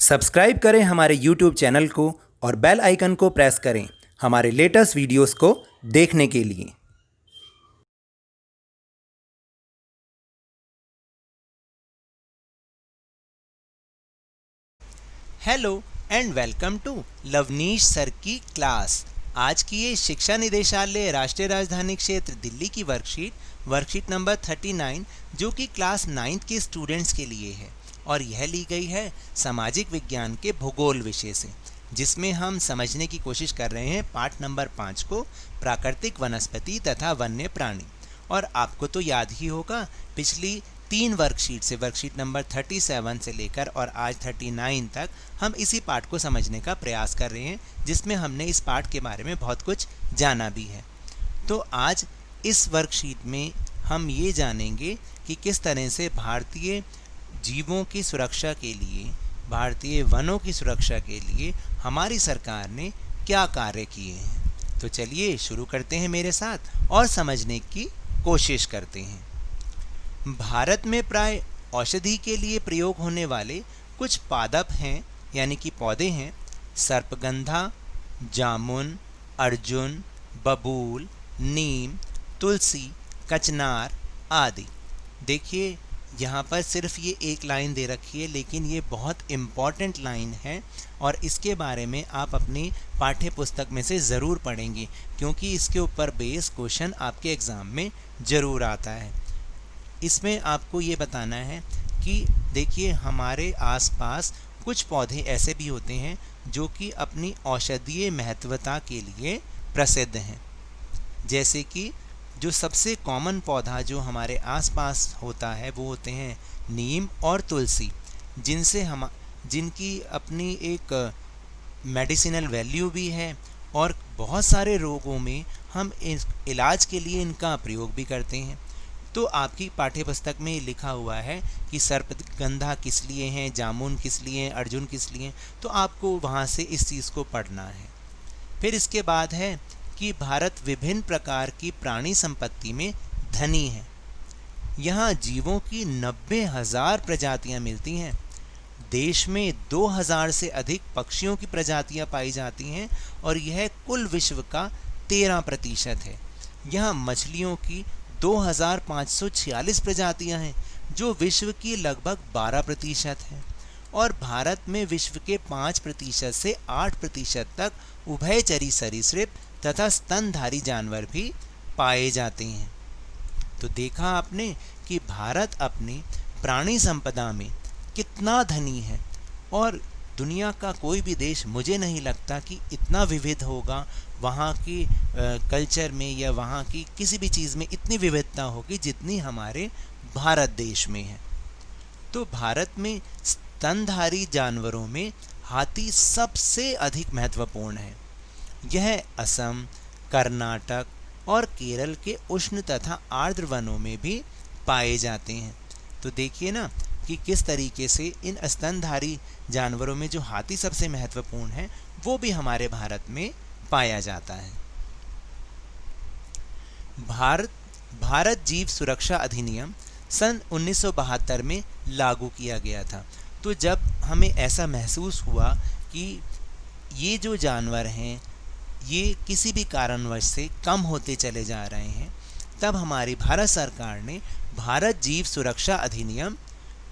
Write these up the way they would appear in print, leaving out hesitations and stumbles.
Subscribe करें हमारे YouTube channel को और बेल आइकन को प्रेस करें हमारे लेटेस्ट वीडियोस को देखने के लिए। Hello and welcome to Lavneesh sir की क्लास। आज की ये शिक्षा निदेशालय राष्ट्रीय राजधानी क्षेत्र दिल्ली की वर्कशीट नंबर 39 जो कि क्लास 9th के स्टूडेंट्स के लिए है और यह ली गई है सामाजिक विज्ञान के भूगोल विषय से, जिसमें हम समझने की कोशिश कर रहे हैं पाठ नंबर 5 को, प्राकृतिक वनस्पति तथा वन्य प्राणी। और आपको तो याद ही होगा पिछली 3 वर्कशीट से, वर्कशीट नंबर 37 से लेकर और आज 39 तक हम इसी पाठ को समझने का प्रयास कर रहे हैं, जिसमें हमने इस पाठ के बारे में बहुत कुछ जाना भी है। तो आज इस वर्कशीट में हम ये जानेंगे कि किस तरह से भारतीय जीवों की सुरक्षा के लिए, भारतीय वनों की सुरक्षा के लिए हमारी सरकार ने क्या कार्य किए हैं। तो चलिए शुरू करते हैं मेरे साथ और समझने की कोशिश करते हैं। भारत में प्राय औषधि के लिए प्रयोग होने वाले कुछ पादप हैं, यानी कि पौधे हैं। सर्पगंधा, जामुन, अर्जुन, बबूल, नीम, तुलसी, कचनार आदि। देखिए यहाँ पर सिर्फ ये एक लाइन दे रखी है, लेकिन ये बहुत इम्पॉर्टेंट लाइन है और इसके बारे में आप अपनी पाठ्य पुस्तक में से ज़रूर पढ़ेंगे, क्योंकि इसके ऊपर बेस क्वेश्चन आपके एग्ज़ाम में ज़रूर आता है। इसमें आपको ये बताना है कि देखिए हमारे आसपास कुछ पौधे ऐसे भी होते हैं जो कि अपनी औषधीय महत्वता के लिए प्रसिद्ध हैं। जैसे कि जो सबसे कॉमन पौधा जो हमारे आसपास होता है वो होते हैं नीम और तुलसी, जिनकी अपनी एक मेडिसिनल वैल्यू भी है और बहुत सारे रोगों में हम इस इलाज के लिए इनका प्रयोग भी करते हैं। तो आपकी पाठ्य पुस्तक में लिखा हुआ है कि सर्पगंधा किस लिए हैं, जामुन किस लिए हैं, अर्जुन किस लिए हैं, तो आपको वहाँ से इस चीज़ को पढ़ना है। फिर इसके बाद है कि भारत विभिन्न प्रकार की प्राणी संपत्ति में धनी है। यहाँ जीवों की 90,000 प्रजातियाँ मिलती हैं। देश में 2,000 से अधिक पक्षियों की प्रजातियाँ पाई जाती हैं और यह कुल विश्व का 13% है। यहाँ मछलियों की 2,546 प्रजातियाँ हैं जो विश्व की लगभग 12% है। और भारत में विश्व के 5% से 8% तक उभयचरी सरीसृप तथा स्तनधारी जानवर भी पाए जाते हैं। तो देखा आपने कि भारत अपनी प्राणी संपदा में कितना धनी है और दुनिया का कोई भी देश मुझे नहीं लगता कि इतना विविध होगा, वहाँ की कल्चर में या वहाँ की किसी भी चीज़ में इतनी विविधता होगी जितनी हमारे भारत देश में है। तो भारत में स्तनधारी जानवरों में हाथी सबसे अधिक महत्वपूर्ण है। यह असम, कर्नाटक और केरल के उष्ण तथा आर्द्र वनों में भी पाए जाते हैं। तो देखिए ना कि किस तरीके से इन स्तनधारी जानवरों में जो हाथी सबसे महत्वपूर्ण है वो भी हमारे भारत में पाया जाता है। भारत जीव सुरक्षा अधिनियम सन 1972 में लागू किया गया था। तो जब हमें ऐसा महसूस हुआ कि ये जो जानवर हैं ये किसी भी कारणवश से कम होते चले जा रहे हैं, तब हमारी भारत सरकार ने भारत जीव सुरक्षा अधिनियम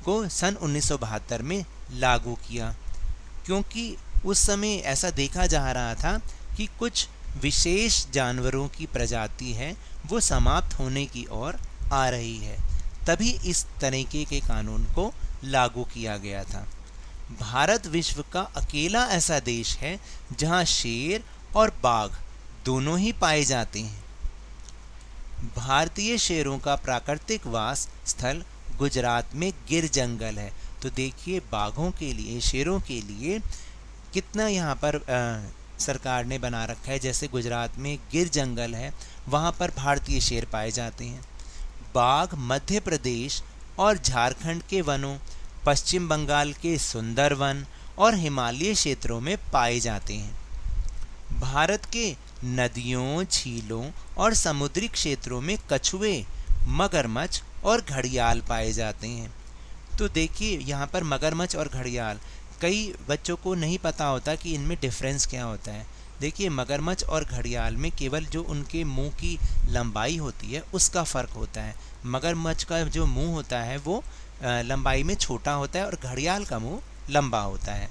को सन 1972 में लागू किया, क्योंकि उस समय ऐसा देखा जा रहा था कि कुछ विशेष जानवरों की प्रजाति है वो समाप्त होने की ओर आ रही है। तभी इस तरीके के कानून को लागू किया गया था। भारत विश्व का अकेला ऐसा देश है जहां शेर और बाघ दोनों ही पाए जाते हैं। भारतीय शेरों का प्राकृतिक वास स्थल गुजरात में गिर जंगल है। तो देखिए बाघों के लिए, शेरों के लिए कितना यहाँ पर सरकार ने बना रखा है। जैसे गुजरात में गिर जंगल है, वहाँ पर भारतीय शेर पाए जाते हैं। बाघ मध्य प्रदेश और झारखंड के वनों, पश्चिम बंगाल के सुंदरवन और हिमालयी क्षेत्रों में पाए जाते हैं। भारत के नदियों, झीलों और समुद्री क्षेत्रों में कछुए, मगरमच्छ और घड़ियाल पाए जाते हैं। तो देखिए यहाँ पर मगरमच्छ और घड़ियाल कई बच्चों को नहीं पता होता कि इनमें डिफरेंस क्या होता है। देखिए, मगरमच्छ और घड़ियाल में केवल जो उनके मुंह की लंबाई होती है उसका फ़र्क होता है। मगरमच्छ का जो मुंह होता है वो लंबाई में छोटा होता है और घड़ियाल का मुंह लंबा होता है।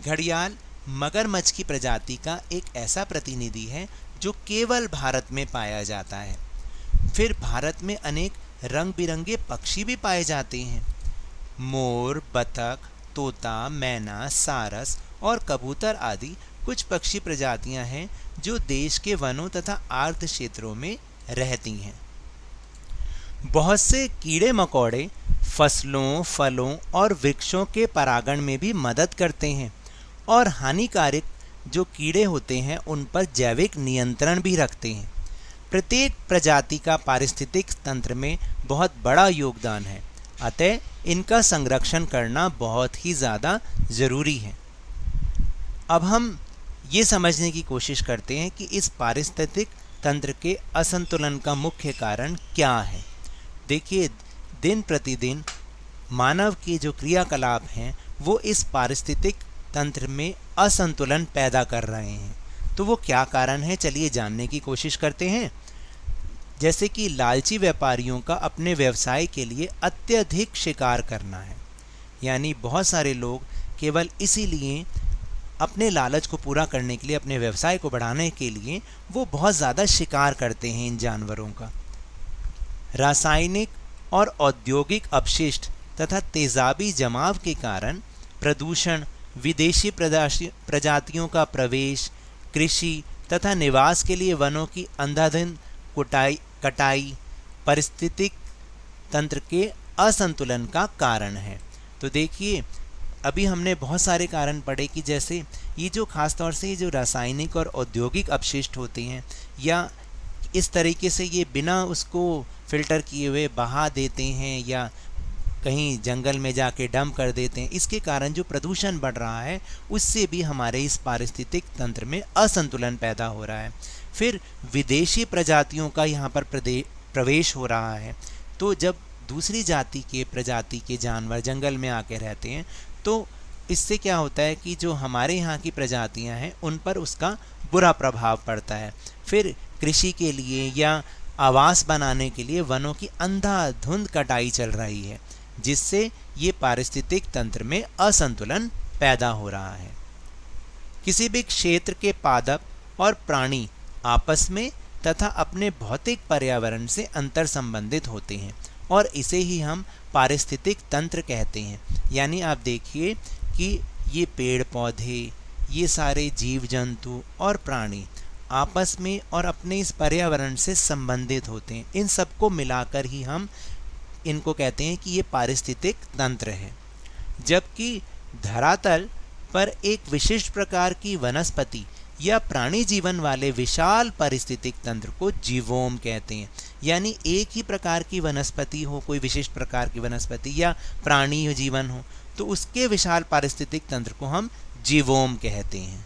घड़ियाल मगरमच्छ की प्रजाति का एक ऐसा प्रतिनिधि है जो केवल भारत में पाया जाता है। फिर भारत में अनेक रंग बिरंगे पक्षी भी पाए जाते हैं। मोर, बतख, तोता, मैना, सारस और कबूतर आदि कुछ पक्षी प्रजातियां हैं जो देश के वनों तथा आर्द्र क्षेत्रों में रहती हैं। बहुत से कीड़े मकोड़े फसलों, फलों और वृक्षों के परागण में भी मदद करते हैं और हानिकारक जो कीड़े होते हैं उन पर जैविक नियंत्रण भी रखते हैं। प्रत्येक प्रजाति का पारिस्थितिक तंत्र में बहुत बड़ा योगदान है, अतः इनका संरक्षण करना बहुत ही ज़्यादा ज़रूरी है। अब हम ये समझने की कोशिश करते हैं कि इस पारिस्थितिक तंत्र के असंतुलन का मुख्य कारण क्या है। देखिए, दिन प्रतिदिन मानव के जो क्रियाकलाप हैं वो इस पारिस्थितिक तंत्र में असंतुलन पैदा कर रहे हैं। तो वो क्या कारण है, चलिए जानने की कोशिश करते हैं। जैसे कि लालची व्यापारियों का अपने व्यवसाय के लिए अत्यधिक शिकार करना है, यानी बहुत सारे लोग केवल इसीलिए अपने लालच को पूरा करने के लिए, अपने व्यवसाय को बढ़ाने के लिए वो बहुत ज़्यादा शिकार करते हैं इन जानवरों का। रासायनिक और औद्योगिक अपशिष्ट तथा तेजाबी जमाव के कारण प्रदूषण, विदेशी प्रजातियों का प्रवेश, कृषि तथा निवास के लिए वनों की अंधाधुंध कटाई पारिस्थितिक तंत्र के असंतुलन का कारण है। तो देखिए, अभी हमने बहुत सारे कारण पढ़े कि जैसे ये जो खास तौर से जो रासायनिक और औद्योगिक अपशिष्ट होते हैं या इस तरीके से ये बिना उसको फिल्टर किए हुए बहा देते हैं या कहीं जंगल में जाके डंप कर देते हैं, इसके कारण जो प्रदूषण बढ़ रहा है उससे भी हमारे इस पारिस्थितिक तंत्र में असंतुलन पैदा हो रहा है। फिर विदेशी प्रजातियों का यहाँ पर प्रवेश हो रहा है। तो जब दूसरी प्रजाति के जानवर जंगल में आके रहते हैं तो इससे क्या होता है कि जो हमारे यहाँ की प्रजातियाँ हैं उन पर उसका बुरा प्रभाव पड़ता है। फिर कृषि के लिए या आवास बनाने के लिए वनों की अंधाधुंध कटाई चल रही है, जिससे ये पारिस्थितिक तंत्र में असंतुलन पैदा हो रहा है। किसी भी क्षेत्र के पादप और प्राणी आपस में तथा अपने भौतिक पर्यावरण से अंतर संबंधित होते हैं और इसे ही हम पारिस्थितिक तंत्र कहते हैं। यानी आप देखिए कि ये पेड़ पौधे, ये सारे जीव जंतु और प्राणी आपस में और अपने इस पर्यावरण से संबंधित होते हैं। इन सबको मिलाकर ही हम इनको कहते हैं कि ये पारिस्थितिक तंत्र है। जबकि धरातल पर एक विशिष्ट प्रकार की वनस्पति या प्राणी जीवन वाले विशाल पारिस्थितिक तंत्र को जीवोम कहते हैं। यानी एक ही प्रकार की वनस्पति हो, कोई विशिष्ट प्रकार की वनस्पति या प्राणी जीवन हो, तो उसके विशाल पारिस्थितिक तंत्र को हम जीवोम कहते हैं।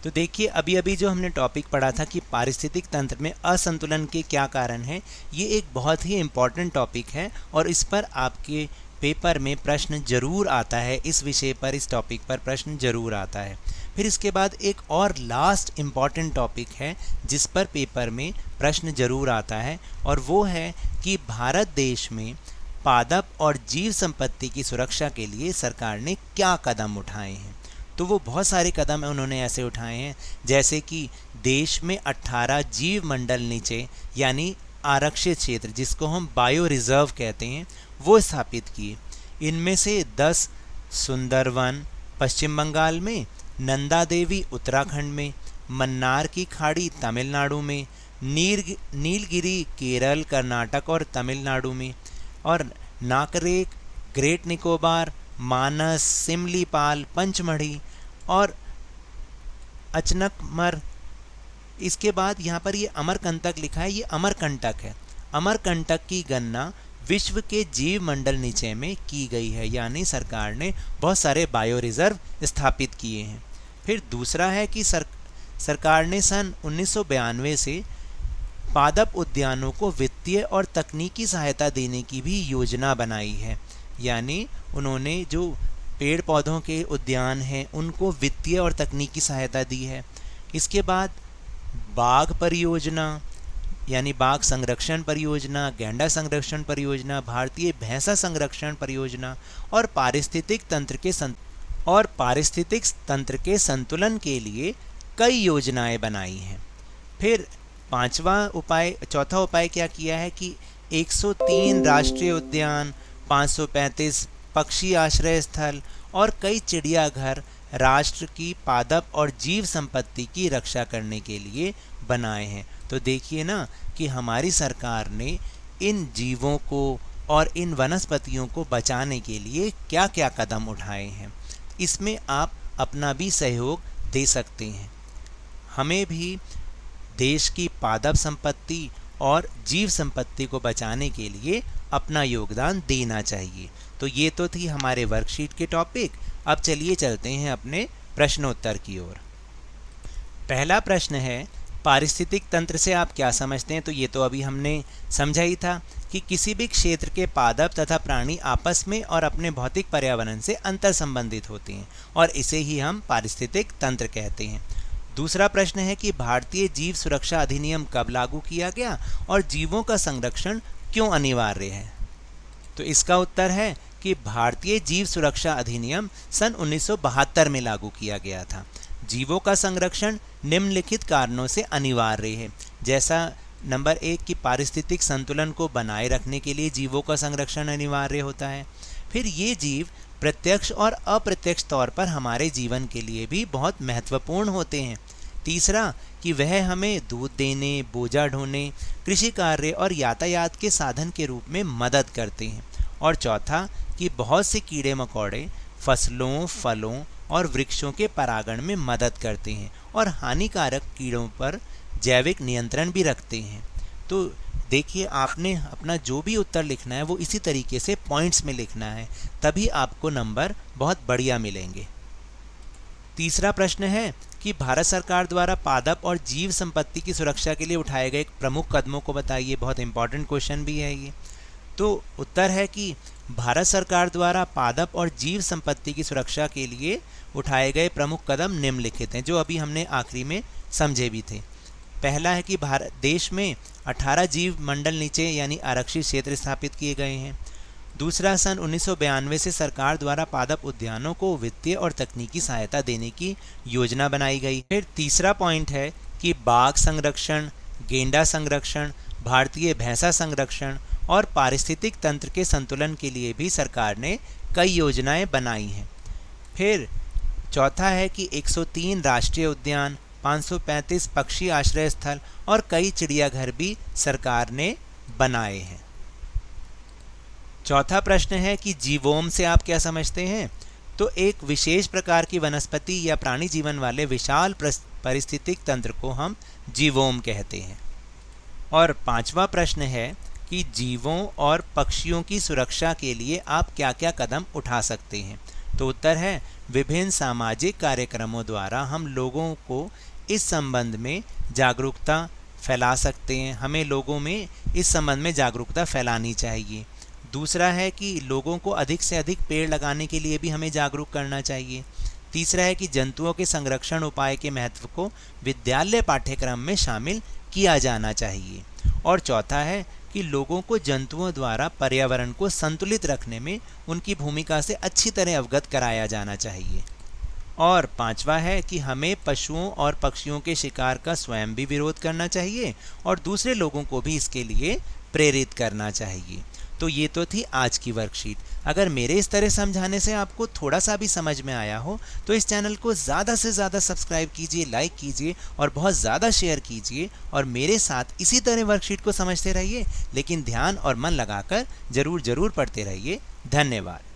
तो देखिए, अभी अभी जो हमने टॉपिक पढ़ा था कि पारिस्थितिक तंत्र में असंतुलन के क्या कारण हैं, ये एक बहुत ही इम्पॉर्टेंट टॉपिक है और इस पर आपके पेपर में प्रश्न जरूर आता है। इस विषय पर, इस टॉपिक पर प्रश्न जरूर आता है। फिर इसके बाद एक और लास्ट इम्पॉर्टेंट टॉपिक है जिस पर पेपर में प्रश्न जरूर आता है, और वो है कि भारत देश में पादप और जीव संपत्ति की सुरक्षा के लिए सरकार ने क्या कदम उठाए हैं। तो वो बहुत सारे कदम उन्होंने ऐसे उठाए हैं, जैसे कि देश में 18 जीव मंडल नीचे यानी आरक्षित क्षेत्र, जिसको हम बायो रिजर्व कहते हैं, वो स्थापित किए। इनमें से 10 सुंदरवन पश्चिम बंगाल में, नंदा देवी उत्तराखंड में, मन्नार की खाड़ी तमिलनाडु में, नीलगिरी केरल, कर्नाटक और तमिलनाडु में, और नाकरेक, ग्रेट निकोबार, मानस, सिमलीपाल, पंचमढ़ी और अचनकमर। इसके बाद यहाँ पर ये अमरकंटक लिखा है, ये अमरकंटक है। अमरकंटक की गणना विश्व के जीव मंडल नीचे में की गई है, यानी सरकार ने बहुत सारे बायो रिजर्व स्थापित किए हैं। फिर दूसरा है कि सरकार ने सन 1992 से पादप उद्यानों को वित्तीय और तकनीकी सहायता देने की भी योजना बनाई है। यानी उन्होंने जो पेड़ पौधों के उद्यान हैं उनको वित्तीय और तकनीकी सहायता दी है। इसके बाद बाघ परियोजना यानी बाघ संरक्षण परियोजना, गैंडा संरक्षण परियोजना, भारतीय भैंसा संरक्षण परियोजना और पारिस्थितिक तंत्र के संतुलन के लिए कई योजनाएं बनाई हैं। फिर चौथा उपाय क्या किया है कि 103 राष्ट्रीय उद्यान, 535 पक्षी आश्रय स्थल और कई चिड़ियाघर राष्ट्र की पादप और जीव संपत्ति की रक्षा करने के लिए बनाए हैं। तो देखिए ना कि हमारी सरकार ने इन जीवों को और इन वनस्पतियों को बचाने के लिए क्या क्या कदम उठाए हैं। इसमें आप अपना भी सहयोग दे सकते हैं। हमें भी देश की पादप संपत्ति और जीव संपत्ति को बचाने के लिए अपना योगदान देना चाहिए। तो ये तो थी हमारे वर्कशीट के टॉपिक। अब चलिए चलते हैं अपने प्रश्नोत्तर की ओर। पहला प्रश्न है, पारिस्थितिक तंत्र से आप क्या समझते हैं? तो ये तो अभी हमने समझा ही था कि किसी भी क्षेत्र के पादप तथा प्राणी आपस में और अपने भौतिक पर्यावरण से अंतर संबंधित होते हैं और इसे ही हम पारिस्थितिक तंत्र कहते हैं। दूसरा प्रश्न है कि भारतीय जीव सुरक्षा अधिनियम कब लागू किया गया और जीवों का संरक्षण क्यों अनिवार्य है? तो इसका उत्तर है कि भारतीय जीव सुरक्षा अधिनियम सन 1972 में लागू किया गया था। जीवों का संरक्षण निम्नलिखित कारणों से अनिवार्य है। जैसा नंबर 1 कि पारिस्थितिक संतुलन को बनाए रखने के लिए जीवों का संरक्षण अनिवार्य होता है। फिर ये जीव प्रत्यक्ष और अप्रत्यक्ष तौर पर हमारे जीवन के लिए भी बहुत महत्वपूर्ण होते हैं। तीसरा कि वह हमें दूध देने, बोझा ढोने, कृषि कार्य और यातायात के साधन के रूप में मदद करते हैं। और चौथा कि बहुत से कीड़े मकोड़े फसलों, फलों और वृक्षों के परागण में मदद करते हैं और हानिकारक कीड़ों पर जैविक नियंत्रण भी रखते हैं। तो देखिए, आपने अपना जो भी उत्तर लिखना है वो इसी तरीके से पॉइंट्स में लिखना है, तभी आपको नंबर बहुत बढ़िया मिलेंगे। तीसरा प्रश्न है कि भारत सरकार द्वारा पादप और जीव संपत्ति की सुरक्षा के लिए उठाए गए प्रमुख कदमों को बताइए। बहुत इंपॉर्टेंट क्वेश्चन भी है ये। तो उत्तर है कि भारत सरकार द्वारा पादप और जीव संपत्ति की सुरक्षा के लिए उठाए गए प्रमुख कदम निम्नलिखित हैं, जो अभी हमने आखिरी में समझे भी थे। पहला है कि भारत देश में 18 जीव मंडल नीचे यानी आरक्षित क्षेत्र स्थापित किए गए हैं। दूसरा, सन 1992 से सरकार द्वारा पादप उद्यानों को वित्तीय और तकनीकी सहायता देने की योजना बनाई गई। फिर तीसरा पॉइंट है कि बाघ संरक्षण, गेंडा संरक्षण, भारतीय भैंसा संरक्षण और पारिस्थितिक तंत्र के संतुलन के लिए भी सरकार ने कई योजनाएं बनाई हैं। फिर चौथा है कि 103 राष्ट्रीय उद्यान, 535 पक्षी आश्रय स्थल और कई चिड़ियाघर भी सरकार ने बनाए हैं। चौथा प्रश्न है कि जीवोम से आप क्या समझते हैं? तो एक विशेष प्रकार की वनस्पति या प्राणी जीवन वाले विशाल पारिस्थितिक तंत्र को हम जीवोम कहते हैं। और पांचवा प्रश्न है कि जीवों और पक्षियों की सुरक्षा के लिए आप क्या क्या कदम उठा सकते हैं? तो उत्तर है विभिन्न सामाजिक कार्यक्रमों द्वारा हम लोगों को इस संबंध में जागरूकता फैला सकते हैं। हमें लोगों में इस संबंध में जागरूकता फैलानी चाहिए। दूसरा है कि लोगों को अधिक से अधिक पेड़ लगाने के लिए भी हमें जागरूक करना चाहिए। तीसरा है कि जंतुओं के संरक्षण उपाय के महत्व को विद्यालय पाठ्यक्रम में शामिल किया जाना चाहिए। और चौथा है कि लोगों को जंतुओं द्वारा पर्यावरण को संतुलित रखने में उनकी भूमिका से अच्छी तरह अवगत कराया जाना चाहिए। और पांचवा है कि हमें पशुओं और पक्षियों के शिकार का स्वयं भी विरोध करना चाहिए और दूसरे लोगों को भी इसके लिए प्रेरित करना चाहिए। तो ये तो थी आज की वर्कशीट। अगर मेरे इस तरह समझाने से आपको थोड़ा सा भी समझ में आया हो तो इस चैनल को ज़्यादा से ज़्यादा सब्सक्राइब कीजिए, लाइक कीजिए और बहुत ज़्यादा शेयर कीजिए और मेरे साथ इसी तरह वर्कशीट को समझते रहिए, लेकिन ध्यान और मन लगाकर ज़रूर पढ़ते रहिए। धन्यवाद।